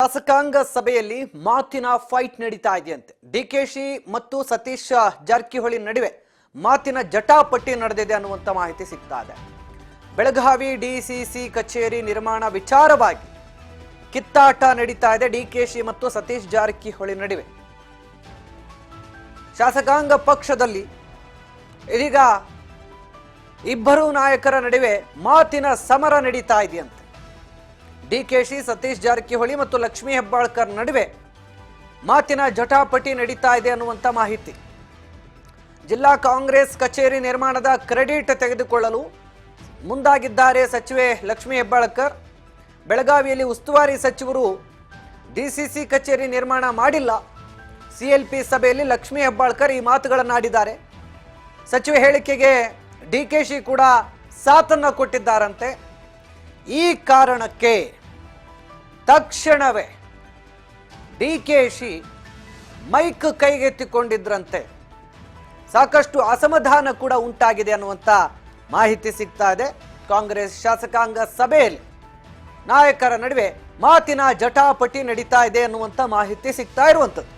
ಶಾಸಕಾಂಗ ಸಭೆಯಲ್ಲಿ ಮಾತಿನ ಫೈಟ್ ನಡೀತಾ ಇದೆಯಂತೆ. ಡಿಕೆಶಿ ಮತ್ತು ಸತೀಶ್ ಜಾರಕಿಹೊಳಿ ನಡುವೆ ಮಾತಿನ ಜಟಾಪಟಿ ನಡೆದಿದೆ ಅನ್ನುವಂತ ಮಾಹಿತಿ ಸಿಗ್ತಾ ಇದೆ. ಬೆಳಗಾವಿ ಡಿಸಿಸಿ ಕಚೇರಿ ನಿರ್ಮಾಣ ವಿಚಾರವಾಗಿ ಕಿತ್ತಾಟ ನಡೀತಾ ಇದೆ ಡಿಕೆಶಿ ಮತ್ತು ಸತೀಶ್ ಜಾರಕಿಹೊಳಿ ನಡುವೆ. ಶಾಸಕಾಂಗ ಪಕ್ಷದಲ್ಲಿ ಇದೀಗ ಇಬ್ಬರು ನಾಯಕರ ನಡುವೆ ಮಾತಿನ ಸಮರ ನಡೀತಾ ಇದೆಯಂತೆ. ಡಿಕೆಶಿ ಸತೀಶ್ ಜಾರಕಿಹೊಳಿ ಮತ್ತು ಲಕ್ಷ್ಮೀ ಹೆಬ್ಬಾಳ್ಕರ್ ನಡುವೆ ಮಾತಿನ ಜಟಾಪಟಿ ನಡೀತಾ ಇದೆ ಅನ್ನುವಂತ ಮಾಹಿತಿ. ಜಿಲ್ಲಾ ಕಾಂಗ್ರೆಸ್ ಕಚೇರಿ ನಿರ್ಮಾಣದ ಕ್ರೆಡಿಟ್ ತೆಗೆದುಕೊಳ್ಳಲು ಮುಂದಾಗಿದ್ದಾರೆ ಸಚಿವೆ ಲಕ್ಷ್ಮೀ ಹೆಬ್ಬಾಳ್ಕರ್. ಬೆಳಗಾವಿಯಲ್ಲಿ ಉಸ್ತುವಾರಿ ಸಚಿವರು ಡಿಸಿಸಿ ಕಚೇರಿ ನಿರ್ಮಾಣ ಮಾಡಿಲ್ಲ. ಸಿಎಲ್ಪಿ ಸಭೆಯಲ್ಲಿ ಲಕ್ಷ್ಮೀ ಹೆಬ್ಬಾಳ್ಕರ್ ಈ ಮಾತುಗಳನ್ನಾಡಿದ್ದಾರೆ. ಸಚಿವೆ ಹೇಳಿಕೆಗೆ ಡಿಕೆಶಿ ಕೂಡ ಸಾಥನ್ನ ಕೊಟ್ಟಿದ್ದಾರಂತೆ. ಈ ಕಾರಣಕ್ಕೆ ತಕ್ಷಣವೇ ಡಿಕೆಶಿ ಮೈಕ್ ಕೈಗೆತ್ತಿಕೊಂಡಿದ್ರಂತೆ. ಸಾಕಷ್ಟು ಅಸಮಾಧಾನ ಕೂಡ ಉಂಟಾಗಿದೆ ಅನ್ನುವಂತ ಮಾಹಿತಿ ಸಿಗ್ತಾ ಇದೆ. ಕಾಂಗ್ರೆಸ್ ಶಾಸಕಾಂಗ ಸಭೆಯಲ್ಲಿ ನಾಯಕರ ನಡುವೆ ಮಾತಿನ ಜಟಾಪಟಿ ನಡೀತಾ ಇದೆ ಅನ್ನುವಂತ ಮಾಹಿತಿ ಸಿಗ್ತಾ ಇರುವಂತದ್ದು.